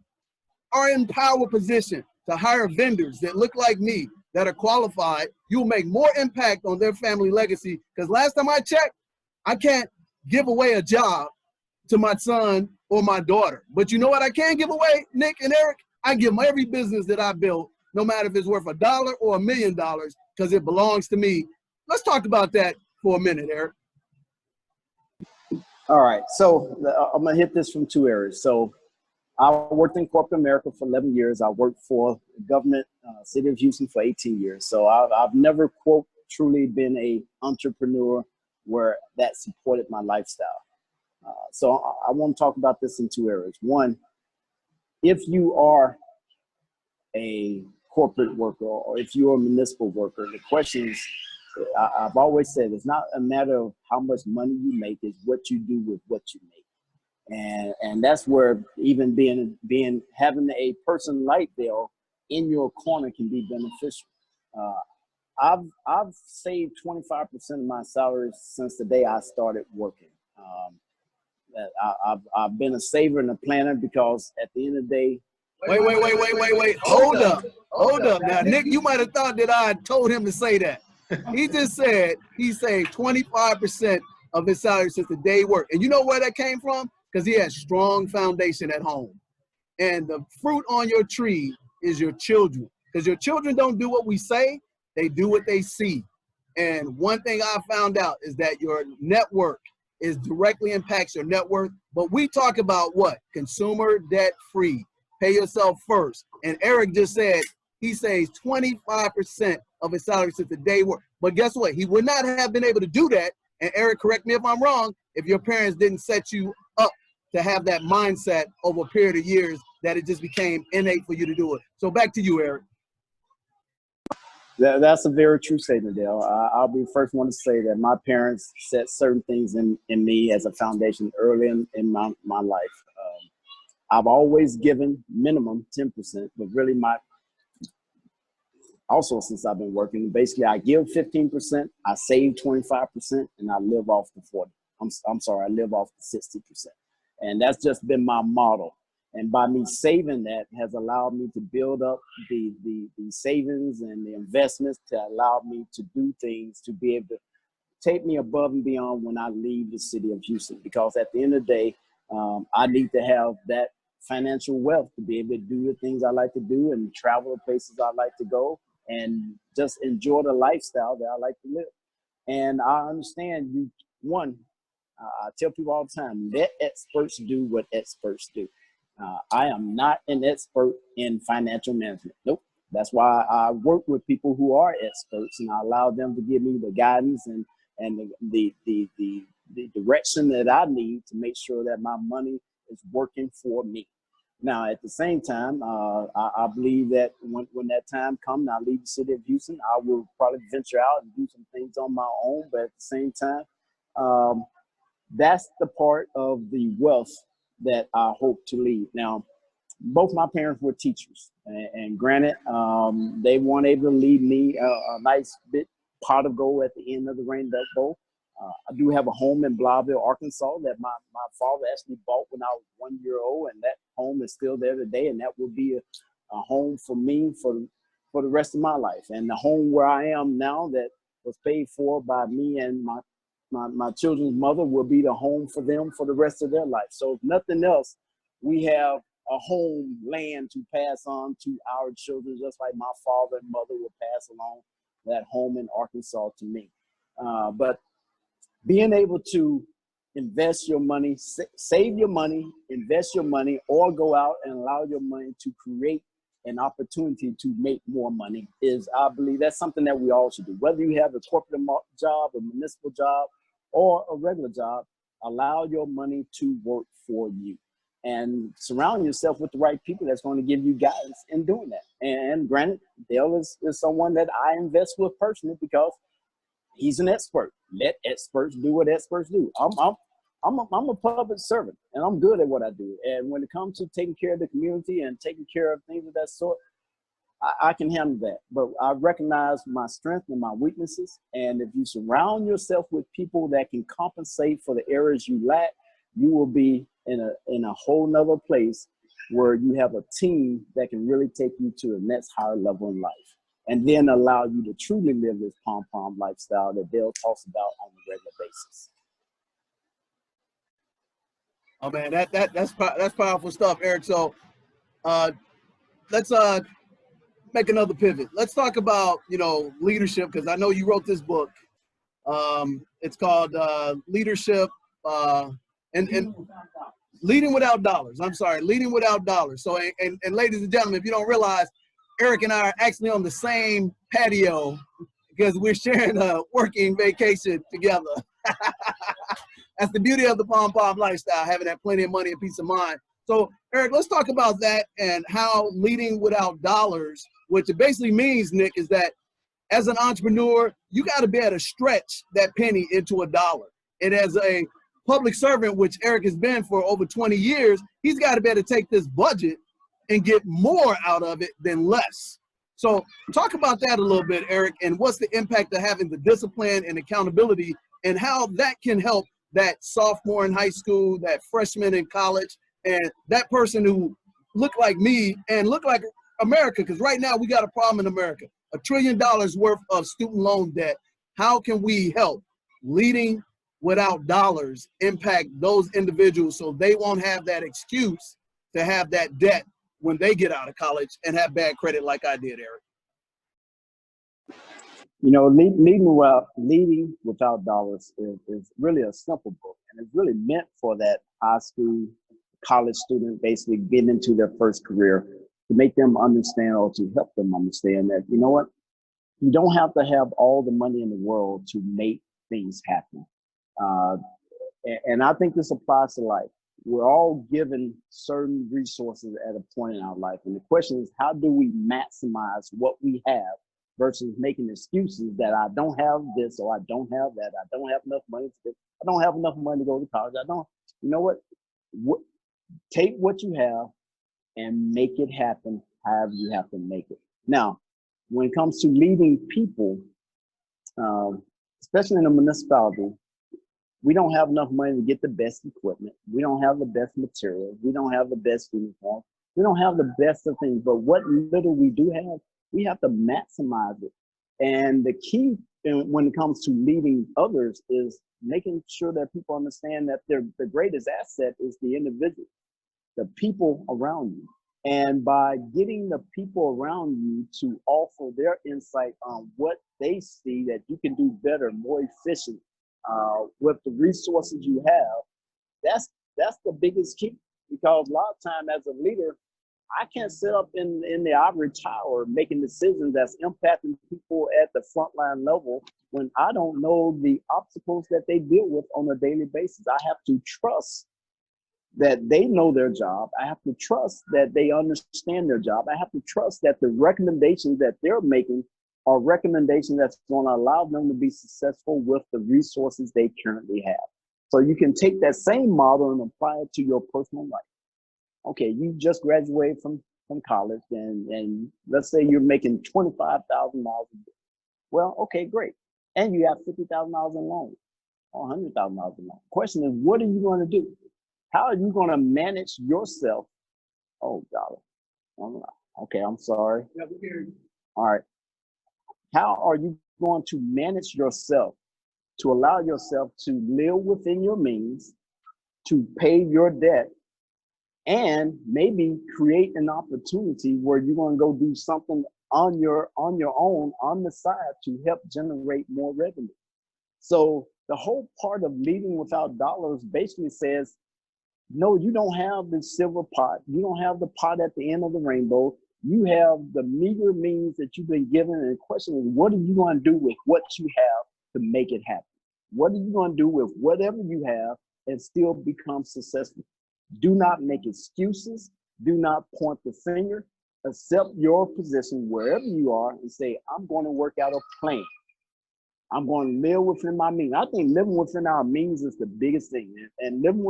are in power position to hire vendors that look like me, that are qualified, you'll make more impact on their family legacy. Because last time I checked, I can't give away a job to my son or my daughter. But you know what I can give away, Nick and Eric? I give them every business that I built, no matter if it's worth $1 or $1 million, because it belongs to me. Let's talk about that for a minute, Eric. All right, so I'm gonna hit this from 2 areas. So I worked in corporate America for 11 years. I worked for the government, city of Houston for 18 years. So I've never, quote, truly been a entrepreneur where that supported my lifestyle. So I want to talk about this in 2 areas. One, if you are a corporate worker or if you're a municipal worker, the question is, I've always said, it's not a matter of how much money you make, it's what you do with what you make. And that's where even having a person like Dale in your corner can be beneficial. I've saved 25% of my salary since the day I started working. I've been a saver and a planner, because at the end of the day. Wait. Hold up. Now, Nick, you might have thought that I told him to say that. He just said he saved 25% of his salary since the day he worked. And you know where that came from? Because he has strong foundation at home. And the fruit on your tree is your children. Because your children don't do what we say, they do what they see. And one thing I found out is that your network directly impacts your net worth. But we talk about what? Consumer debt free. Pay yourself first. And Eric just said he saves 25% of his salary since the day work. But guess what? He would not have been able to do that. And Eric, correct me if I'm wrong, if your parents didn't set you up to have that mindset over a period of years that it just became innate for you to do it. So back to you, Eric. That's a very true statement, Dale. I'll be the first one to say that my parents set certain things in me as a foundation early in my life. I've always given minimum 10%, but really also since I've been working, basically I give 15%, I save 25%, and I live off the 40. I'm sorry, I live off the 60%. And that's just been my model. And by me saving that has allowed me to build up the savings and the investments to allow me to do things to be able to take me above and beyond when I leave the city of Houston. Because at the end of the day, I need to have that financial wealth to be able to do the things I like to do and travel to places I like to go and just enjoy the lifestyle that I like to live. And I understand I tell people all the time, let experts do what experts do. I am not an expert in financial management. Nope. That's why I work with people who are experts, and I allow them to give me the guidance and the direction that I need to make sure that my money is working for me. Now, at the same time, I believe that when that time comes, I leave the city of Houston, I will probably venture out and do some things on my own. But at the same time, that's the part of the wealth that I hope to leave. Now, both my parents were teachers, and granted, they weren't able to leave me a nice bit pot of gold at the end of the rainbow bowl. I do have a home in Blytheville, Arkansas that my father actually bought when I was 1 year old, and that home is still there today, and that will be a home for me for the rest of my life. And the home where I am now that was paid for by me and my children's mother will be the home for them for the rest of their life. So if nothing else, we have a home land to pass on to our children, just like my father and mother will pass along that home in Arkansas to me. But being able to invest your money, save your money, invest your money, or go out and allow your money to create an opportunity to make more money is, I believe, that's something that we all should do. Whether you have a corporate job, a municipal job, or a regular job, allow your money to work for you. And surround yourself with the right people that's going to give you guidance in doing that. And granted, Dale is someone that I invest with personally because he's an expert. Let experts do what experts do. I'm a public servant, and I'm good at what I do. And when it comes to taking care of the community and taking care of things of that sort, I can handle that. But I recognize my strength and my weaknesses. And if you surround yourself with people that can compensate for the areas you lack, you will be in a whole nother place where you have a team that can really take you to the next higher level in life, and then allow you to truly live this pom-pom lifestyle that Dale talks about on a regular basis. Oh man, that's powerful stuff, Eric. So let's make another pivot. Let's talk about leadership, because I know you wrote this book. It's called Leadership and Leading Without Dollars. I'm sorry, Leading Without Dollars. So and ladies and gentlemen, if you don't realize, Eric and I are actually on the same patio because we're sharing a working vacation together. That's the beauty of the pom-pom lifestyle, having that plenty of money and peace of mind. So, Eric, let's talk about that and how leading without dollars, which it basically means, Nick, is that as an entrepreneur, you got to be able to stretch that penny into a dollar. And as a public servant, which Eric has been for over 20 years, he's got to be able to take this budget and get more out of it than less. So talk about that a little bit, Eric, and what's the impact of having the discipline and accountability and how that can help that sophomore in high school, that freshman in college, and that person who look like me and look like America, because right now we got a problem in America, $1 trillion worth of student loan debt. How can we help leading without dollars impact those individuals so they won't have that excuse to have that debt when they get out of college and have bad credit like I did, Eric? Leading Without Dollars is really a simple book, and it's really meant for that high school, college student basically getting into their first career, to make them understand or to help them understand that, you know what, you don't have to have all the money in the world to make things happen. And I think this applies to life. We're all given certain resources at a point in our life. And the question is, how do we maximize what we have versus making excuses that I don't have this or I don't have that. I don't have enough money to I don't have enough money to go to college. I don't, you know what? Take what you have and make it happen however you have to make it. Now, when it comes to leading people, especially in a municipality, we don't have enough money to get the best equipment. We don't have the best material. We don't have the best uniform. We don't have the best of things, but what little we do have, we have to maximize it. And the key when it comes to leading others is making sure that people understand that the greatest asset is the individual, the people around you. And by getting the people around you to offer their insight on what they see that you can do better, more efficient with the resources you have, that's the biggest key. Because a lot of time as a leader, I can't sit up in the ivory tower making decisions that's impacting people at the frontline level when I don't know the obstacles that they deal with on a daily basis. I have to trust that they know their job. I have to trust that they understand their job. I have to trust that the recommendations that they're making are recommendations that's going to allow them to be successful with the resources they currently have. So you can take that same model and apply it to your personal life. Okay, you just graduated from college and let's say you're making $25,000 a year. Well, okay, great. And you have $50,000 in loans or $100,000 in loans. Question is, what are you going to do? How are you going to manage yourself? Oh, God. Okay, I'm sorry. All right. How are you going to manage yourself to allow yourself to live within your means, to pay your debt, and maybe create an opportunity where you're going to go do something on your own on the side to help generate more revenue? So the whole part of leading without dollars basically says, no, you don't have the silver pot. You don't have the pot at the end of the rainbow. You have the meager means that you've been given. And the question is, what are you going to do with what you have to make it happen? What are you going to do with whatever you have and still become successful? Do not make excuses. Do not point the finger. Accept your position wherever you are and say, I'm going to work out a plan. I'm going to live within my means. I think living within our means is the biggest thing. And living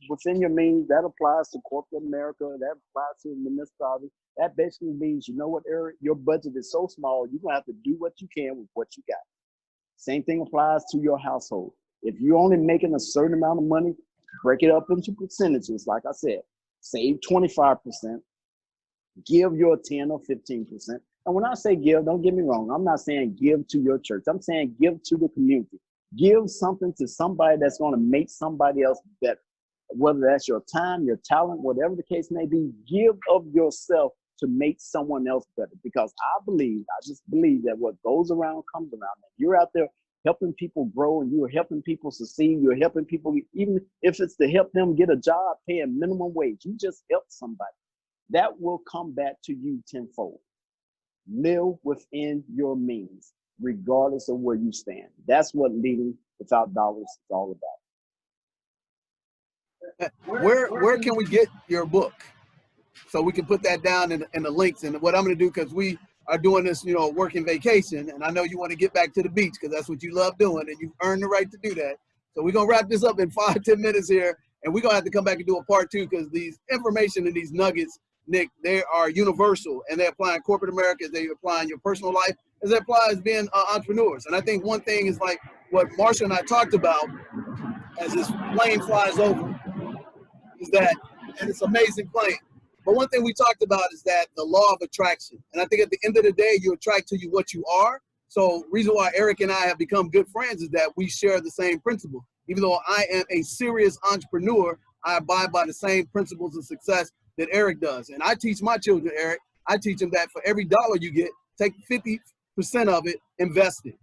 within your means, that applies to corporate America. That applies to the municipality. That basically means, you know what, Eric, your budget is so small, you're going to have to do what you can with what you got. Same thing applies to your household. If you're only making a certain amount of money, break it up into percentages. Like I said, save 25%, give your 10 or 15%. And when I say give, don't get me wrong. I'm not saying give to your church. I'm saying give to the community. Give something to somebody that's going to make somebody else better. Whether that's your time, your talent, whatever the case may be, give of yourself to make someone else better. Because I just believe that what goes around comes around. If you're out there helping people grow and you're helping people succeed, you're helping people, even if it's to help them get a job paying minimum wage, you just help somebody. That will come back to you tenfold. Live within your means, regardless of where you stand. That's what leading without dollars is all about. Where can we get your book? So we can put that down in the links. And what I'm going to do, because we are doing this, working vacation, and I know you want to get back to the beach because that's what you love doing, and you've earned the right to do that. So we're going to wrap this up in 5-10 minutes here, and we're going to have to come back and do a part 2 because these information and these nuggets, Nick, they are universal, and they apply in corporate America, they apply in your personal life, as they apply as being entrepreneurs. And I think one thing is like what Marsha and I talked about as this plane flies over, is that, and it's an amazing plane. But one thing we talked about is that the law of attraction. And I think at the end of the day, you attract to you what you are. So reason why Eric and I have become good friends is that we share the same principle. Even though I am a serious entrepreneur, I abide by the same principles of success that Eric does. And I teach my children, Eric, I teach them that for every dollar you get, take 50% of it, invest it.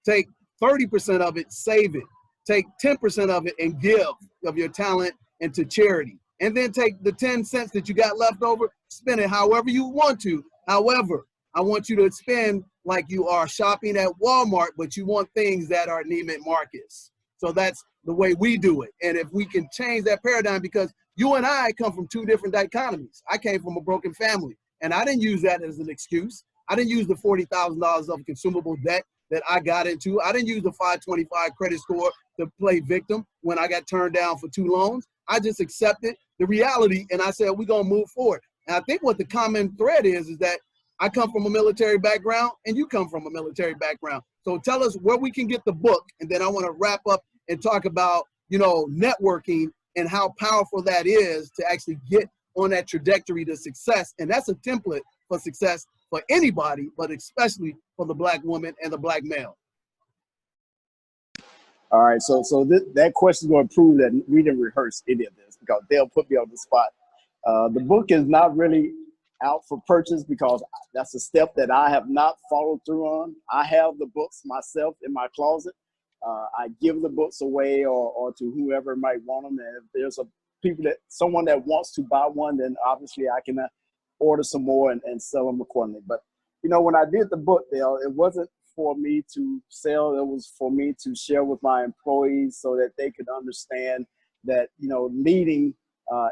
Take 30% of it, save it. Take 10% of it and give of your talent into charity. And then take the 10 cents that you got left over, spend it however you want to. However, I want you to spend like you are shopping at Walmart, but you want things that are Neiman Marcus. So that's the way we do it. And if we can change that paradigm, because you and I come from 2 different dichotomies. I came from a broken family, and I didn't use that as an excuse. I didn't use the $40,000 of consumable debt that I got into. I didn't use the 525 credit score to play victim when I got turned down for 2 loans. I just accepted the reality, and I said, we're going to move forward. And I think what the common thread is that I come from a military background and you come from a military background. So tell us where we can get the book. And then I want to wrap up and talk about, you know, networking and how powerful that is to actually get on that trajectory to success. And that's a template for success for anybody, but especially for the Black woman and the Black male. All right, so that question is going to prove that we didn't rehearse any of this because they'll put me on the spot. The book is not really out for purchase because that's a step that I have not followed through on. I have the books myself in my closet. I give the books away or to whoever might want them. And if there's someone that wants to buy one, then obviously I can order some more and sell them accordingly. But you know, when I did the book, Dale, it wasn't for me to sell. It was for me to share with my employees so that they could understand that, you know, leading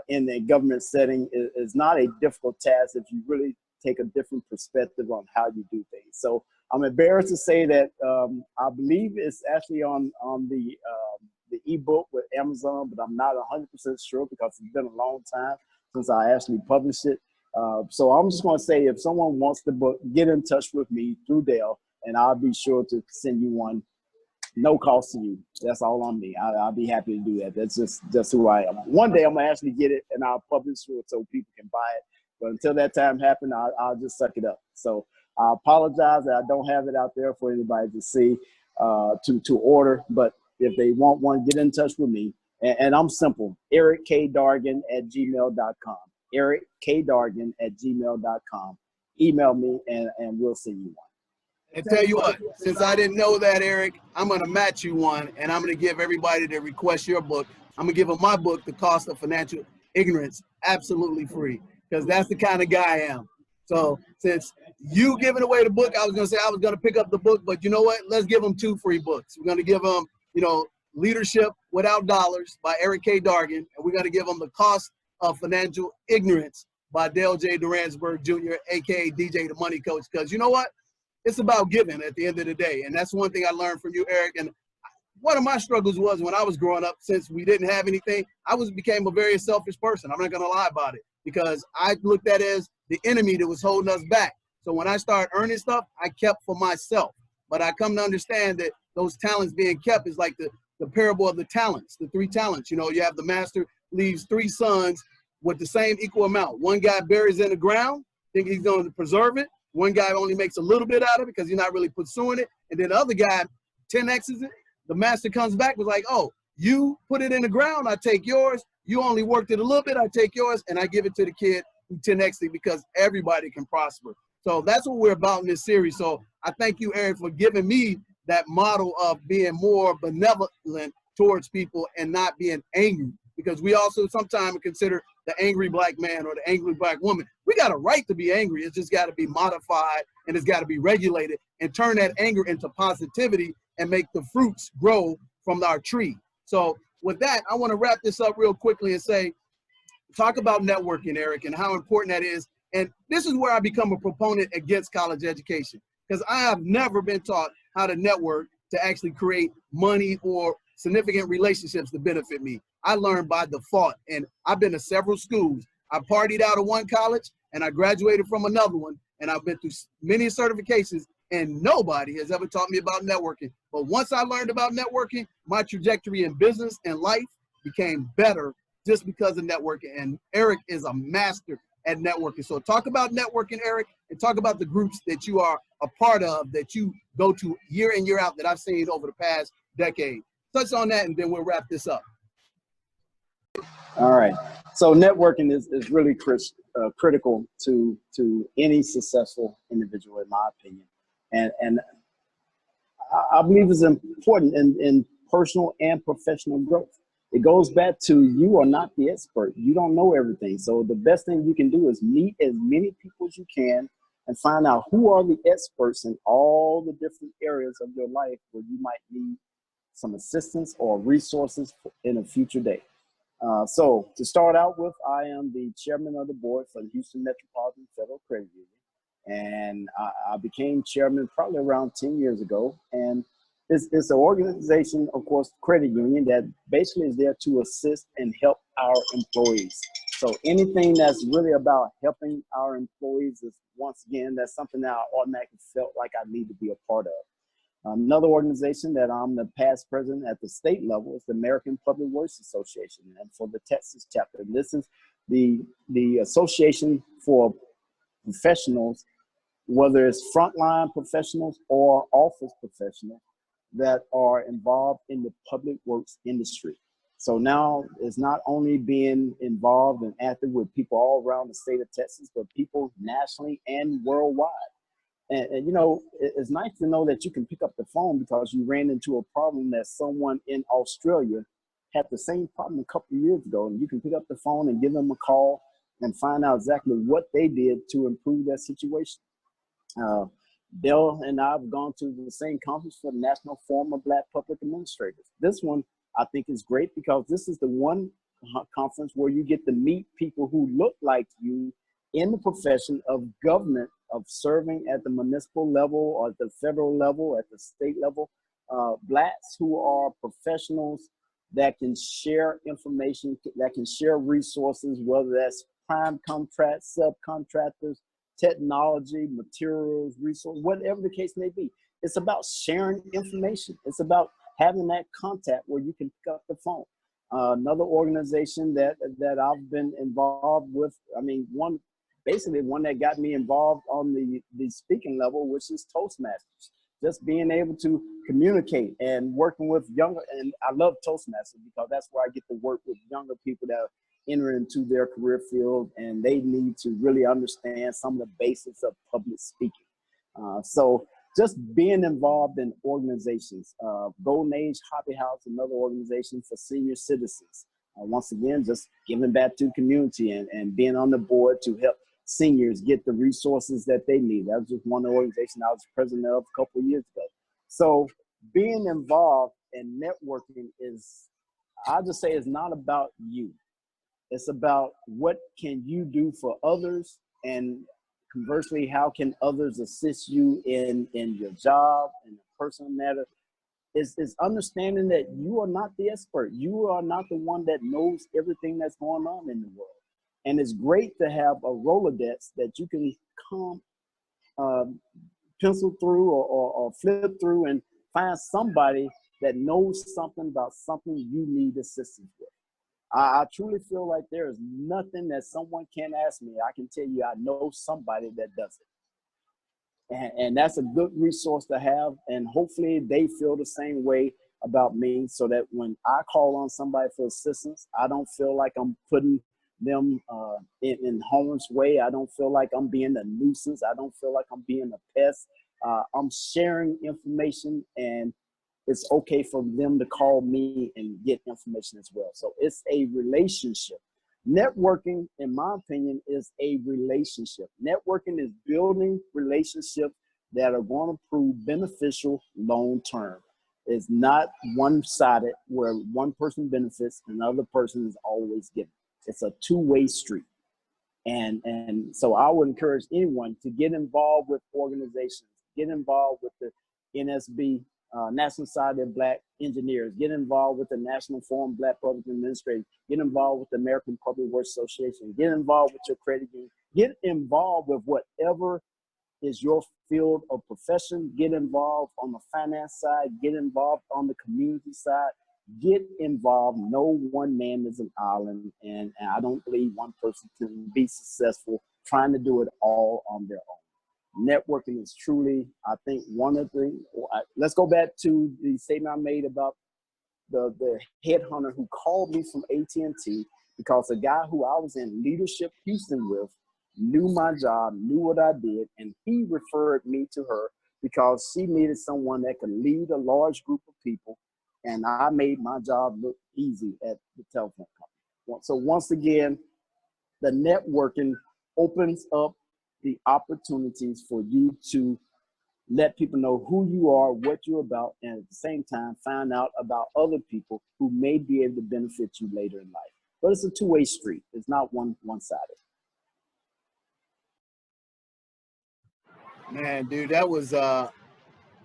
in a government setting is not a difficult task if you really take a different perspective on how you do things. So I'm embarrassed to say that I believe it's actually on the ebook with Amazon, but I'm not 100% sure because it's been a long time since I actually published it. So I'm just going to say, if someone wants the book, get in touch with me through Dale, and I'll be sure to send you one. No cost to you. That's all on me. I'll be happy to do that. That's just who I am. One day I'm gonna actually get it and I'll publish it so people can buy it. But until that time happens, I'll just suck it up. So I apologize that I don't have it out there for anybody to see, to order. But if they want one, get in touch with me. And I'm simple. erickdargan@gmail.com. erickdargan@gmail.com. Email me and we'll send you one. And tell you what, since I didn't know that, Eric, I'm going to match you one, and I'm going to give everybody that requests your book, I'm going to give them my book, The Cost of Financial Ignorance, absolutely free, because that's the kind of guy I am. So since you giving away the book, I was going to say I was going to pick up the book, but you know what? Let's give them 2 free books. We're going to give them, you know, Leadership Without Dollars by Ericka Dargan, and we're going to give them The Cost of Financial Ignorance by Dale J. Duransburg Jr., a.k.a. DJ the Money Coach, because you know what? It's about giving at the end of the day. And that's one thing I learned from you, Eric. And one of my struggles was when I was growing up, since we didn't have anything, I became a very selfish person. I'm not going to lie about it, because I looked at it as the enemy that was holding us back. So when I started earning stuff, I kept for myself. But I come to understand that those talents being kept is like the parable of the talents, the 3 talents. You know, you have the master leaves 3 sons with the same equal amount. One guy buries in the ground, think he's going to preserve it. One guy only makes a little bit out of it because he's not really pursuing it. And then the other guy 10X's it. The master comes back was like, oh, you put it in the ground, I take yours. You only worked it a little bit, I take yours, and I give it to the kid who 10X'd it, because everybody can prosper. So that's what we're about in this series. So I thank you, Eric, for giving me that model of being more benevolent towards people and not being angry, because we also sometimes consider the angry Black man or the angry Black woman. We got a right to be angry. It's just got to be modified and it's got to be regulated, and turn that anger into positivity and make the fruits grow from our tree. So with that, I want to wrap this up real quickly and say, talk about networking, Eric, and how important that is. And this is where I become a proponent against college education, because I have never been taught how to network to actually create money or significant relationships to benefit me. I learned by default, and I've been to several schools. I partied out of one college and I graduated from another one, and I've been through many certifications, and nobody has ever taught me about networking. But once I learned about networking, my trajectory in business and life became better just because of networking. And Eric is a master at networking. So talk about networking, Eric, and talk about the groups that you are a part of, that you go to year in, year out, that I've seen over the past decade. Touch on that, and then we'll wrap this up. All right. So networking is really critical to any successful individual, in my opinion. And I believe it's important in personal and professional growth. It goes back to, you are not the expert. You don't know everything. So the best thing you can do is meet as many people as you can and find out who are the experts in all the different areas of your life where you might need some assistance or resources in a future day. So to start out with, I am the chairman of the board for the Houston Metropolitan Federal Credit Union. And I became chairman probably around 10 years ago. And it's an organization, of course, credit union, that basically is there to assist and help our employees. So anything that's really about helping our employees is, once again, that's something that I automatically felt like I need to be a part of. Another organization that I'm the past president at the state level is the American Public Works Association, and for the Texas chapter. This is the association for professionals, whether it's frontline professionals or office professionals that are involved in the public works industry. So now it's not only being involved and active with people all around the state of Texas, but people nationally and worldwide. And you know, it's nice to know that you can pick up the phone because you ran into a problem that someone in Australia had the same problem a couple of years ago. And you can pick up the phone and give them a call and find out exactly what they did to improve that situation. Bill and I have gone to the same conference for the National Forum of Black Public Administrators. This one I think is great because this is the one conference where you get to meet people who look like you in the profession of government, of serving at the municipal level or at the federal level, at the state level. Blacks who are professionals that can share information, that can share resources, whether that's prime contracts, subcontractors, technology, materials, resources, whatever the case may be. It's about sharing information. It's about having that contact where you can pick up the phone. Another organization that I've been involved with, I mean, one that got me involved on the speaking level, which is Toastmasters. Just being able to communicate and working with younger, and I love Toastmasters because that's where I get to work with younger people that are entering into their career field and they need to really understand some of the basics of public speaking. So just being involved in organizations, Golden Age Hobby House, another organization for senior citizens. Once again, just giving back to the community and being on the board to help seniors get the resources that they need. That was just one organization I was president of a couple of years ago. So being involved and networking is, I just say, it's not about you. It's about what can you do for others, and conversely, how can others assist you in your job, in a personal matter. Is understanding that you are not the expert. You are not the one that knows everything that's going on in the world. And it's great to have a Rolodex that you can come pencil through or flip through and find somebody that knows something about something you need assistance with. I truly feel like there is nothing that someone can't ask me. I can tell you I know somebody that does it. And that's a good resource to have. And hopefully they feel the same way about me, so that when I call on somebody for assistance, I don't feel like I'm putting them in harm's way. I don't feel like I'm being a nuisance. I don't feel like I'm being a pest. I'm sharing information, and it's okay for them to call me and get information as well. So it's a relationship. Networking, in my opinion, is a relationship. Networking is building relationships that are going to prove beneficial long-term. It's not one-sided where one person benefits and another person is always giving. It's a two-way street. And so I would encourage anyone to get involved with organizations, get involved with the NSB, National Society of Black Engineers, get involved with the National Forum of Black Public Administrators, get involved with the American Public Works Association, get involved with your credit union, get involved with whatever is your field of profession, get involved on the finance side, get involved on the community side, get involved. No one man is an island, and I don't believe one person can be successful trying to do it all on their own. Networking is truly, I think, one of the, let's go back to the statement I made about the headhunter who called me from AT&T, because a guy who I was in Leadership Houston with knew my job, knew what I did, and he referred me to her because she needed someone that could lead a large group of people, and I made my job look easy at the telephone company. So once again, the networking opens up the opportunities for you to let people know who you are, what you're about, and at the same time find out about other people who may be able to benefit you later in life. But it's a two-way street. It's not one-sided. Man, dude, that was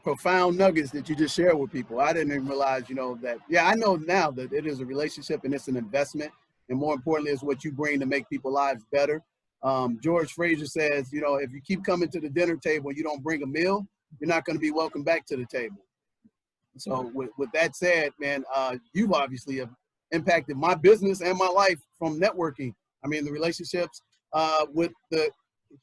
profound nuggets that you just shared with people. I didn't even realize, that, yeah, I know now that it is a relationship and it's an investment. and more importantly, it's what you bring to make people's lives better. George Fraser says, you know, if you keep coming to the dinner table and you don't bring a meal, you're not going to be welcome back to the table. So with that said, man, you've obviously have impacted my business and my life from networking. I mean, the relationships with the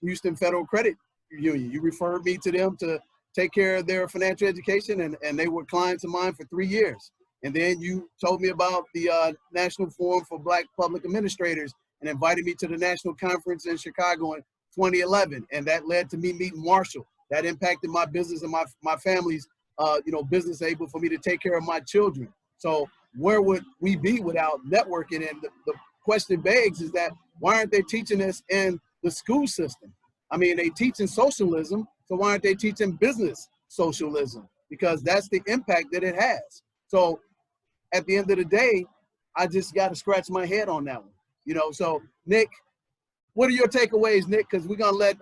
Houston Federal Credit Union. You referred me to them to take care of their financial education, and they were clients of mine for 3 years. And then you told me about the National Forum for Black Public Administrators and invited me to the national conference in Chicago in 2011. And that led to me meeting Marshall. That impacted my business and my family's business, able for me to take care of my children. So where would we be without networking? And the question begs is that why aren't they teaching us in the school system? I mean, they teaching socialism, so why aren't they teaching business socialism? Because that's the impact that it has. So at the end of the day, I just got to scratch my head on that one. You know, so Nick, what are your takeaways, Nick? Because we're going to let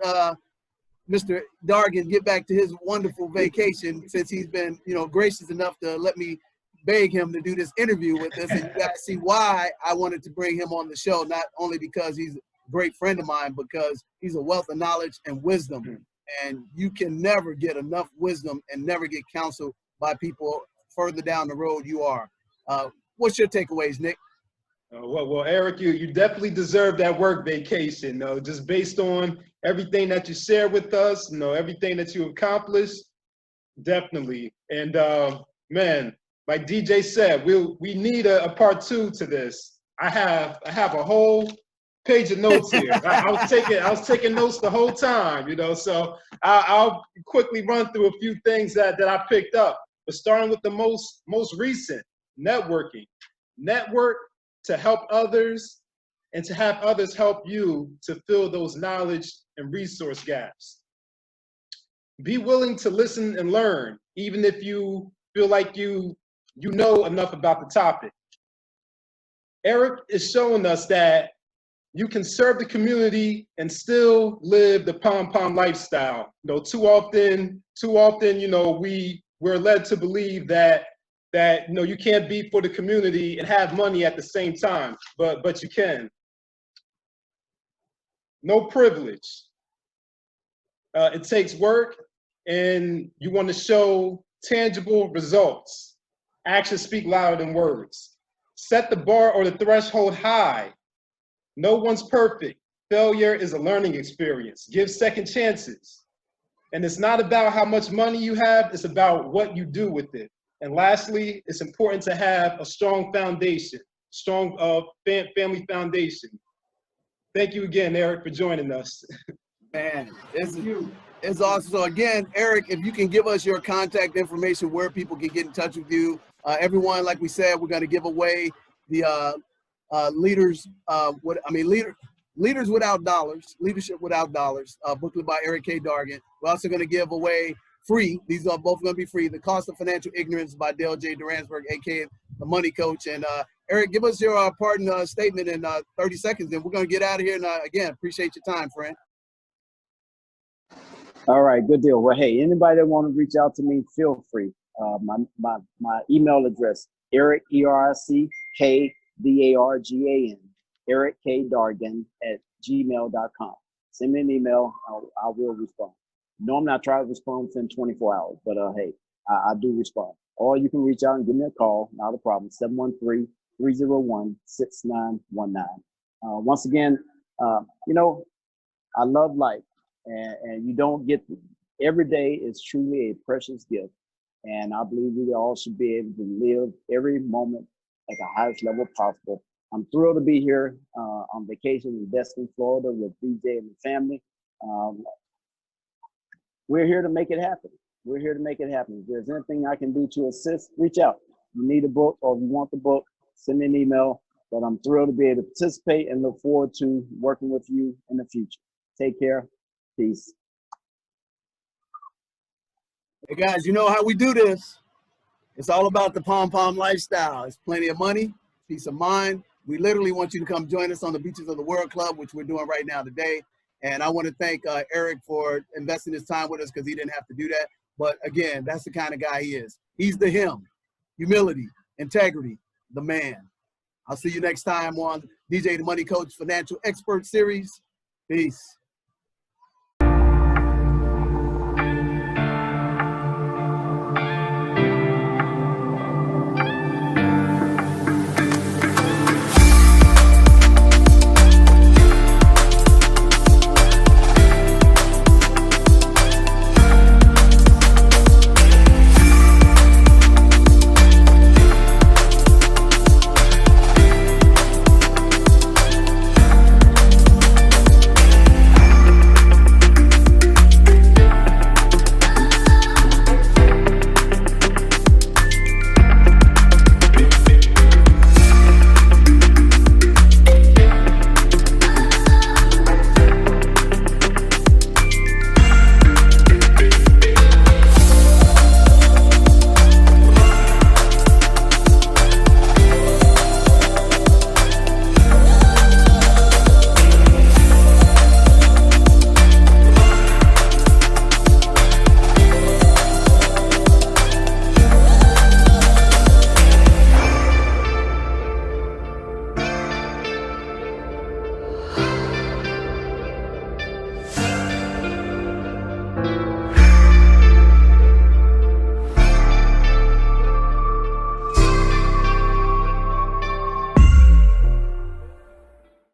Mr. Dargan get back to his wonderful vacation, since he's been, gracious enough to let me beg him to do this interview with us. And you got to see why I wanted to bring him on the show, not only because he's a great friend of mine, because he's a wealth of knowledge and wisdom. And you can never get enough wisdom and never get counsel by people further down the road you are. What's your takeaways, Nick? Well, Eric, you definitely deserve that work vacation, just based on everything that you shared with us, everything that you accomplished, definitely. And man, like DJ said, we need a part 2 to this. I have a whole page of notes here. I was taking notes the whole time, so I'll quickly run through a few things that I picked up. But starting with the most recent, networking. Network to help others and to have others help you to fill those knowledge and resource gaps. Be willing to listen and learn, even if you feel like you know enough about the topic. Eric is showing us that you can serve the community and still live the pom-pom lifestyle. Too often, we're led to believe that you can't be for the community and have money at the same time, but you can. No privilege. It takes work, and you want to show tangible results. Actions speak louder than words. Set the bar or the threshold high. No one's perfect. Failure is a learning experience. Give second chances. And it's not about how much money you have, it's about what you do with it. And lastly, it's important to have a strong foundation, strong family foundation. Thank you again, Eric, for joining us. Man, it's awesome. So again, Eric, if you can give us your contact information, where people can get in touch with you. Everyone, like we said, we're going to give away the Leaders Without Dollars, Leadership Without Dollars, booklet by Ericka Dargan. We're also going to give away free. These are both going to be free. The Cost of Financial Ignorance by Dale J. Duransburg, aka the Money Coach. And Eric, give us your parting statement in 30 seconds. Then we're going to get out of here. And again, appreciate your time, friend. All right, good deal. Well, hey, anybody that want to reach out to me, feel free. My email address, Eric, ERICKDARGAN, erickdargan @gmail.com. Send me an email. I will respond. Normally I try to respond within 24 hours, but hey, I do respond. Or you can reach out and give me a call, not a problem, 713-301-6919. Once again, I love life, and you don't get, every day is truly a precious gift. And I believe we all should be able to live every moment at the highest level possible. I'm thrilled to be here on vacation in Destin, Florida with DJ and the family. We're here to make it happen. We're here to make it happen. If there's anything I can do to assist, reach out. If you need a book or if you want the book, send me an email. But I'm thrilled to be able to participate and look forward to working with you in the future. Take care. Peace. Hey guys, you know how we do this. It's all about the pom-pom lifestyle. It's plenty of money, peace of mind. We literally want you to come join us on the Beaches of the World Club, which we're doing right now today. And I want to thank Eric for investing his time with us, because he didn't have to do that. But again, that's the kind of guy he is. He's the him. Humility, integrity, the man. I'll see you next time on DJ the Money Coach Financial Expert Series. Peace.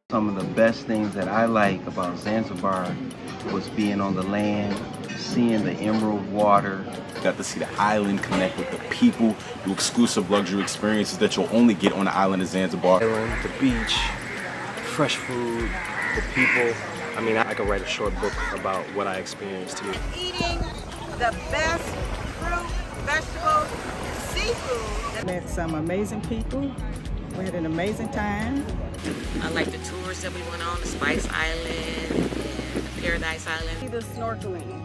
Some of the best things that I like about Zanzibar was being on the land, seeing the emerald water. Got to see the island, connect with the people, do exclusive luxury experiences that you'll only get on the island of Zanzibar. The beach, fresh food, the people. I mean, I could write a short book about what I experienced here. Eating the best fruit, vegetables, seafood. Met some amazing people. We had an amazing time. I like the tours that we went on, the Spice Island and the Paradise Island. The snorkeling.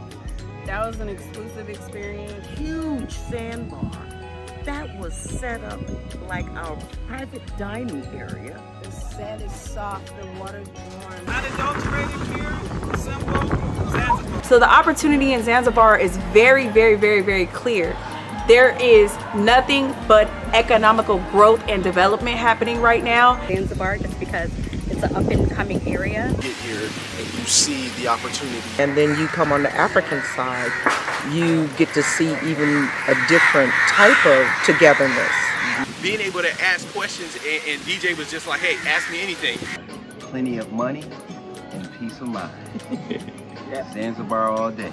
That was an exclusive experience. Huge sandbar. That was set up like our private dining area. The sand is soft, the water's warm. Unadulterated, pure, simple, Zanzibar. So the opportunity in Zanzibar is very, very, very, very clear. There is nothing but economical growth and development happening right now. Zanzibar, just because it's an up-and-coming area. Get here and you see the opportunity. And then you come on the African side, you get to see even a different type of togetherness. Being able to ask questions and DJ was just like, hey, ask me anything. Plenty of money and peace of mind. Zanzibar all day.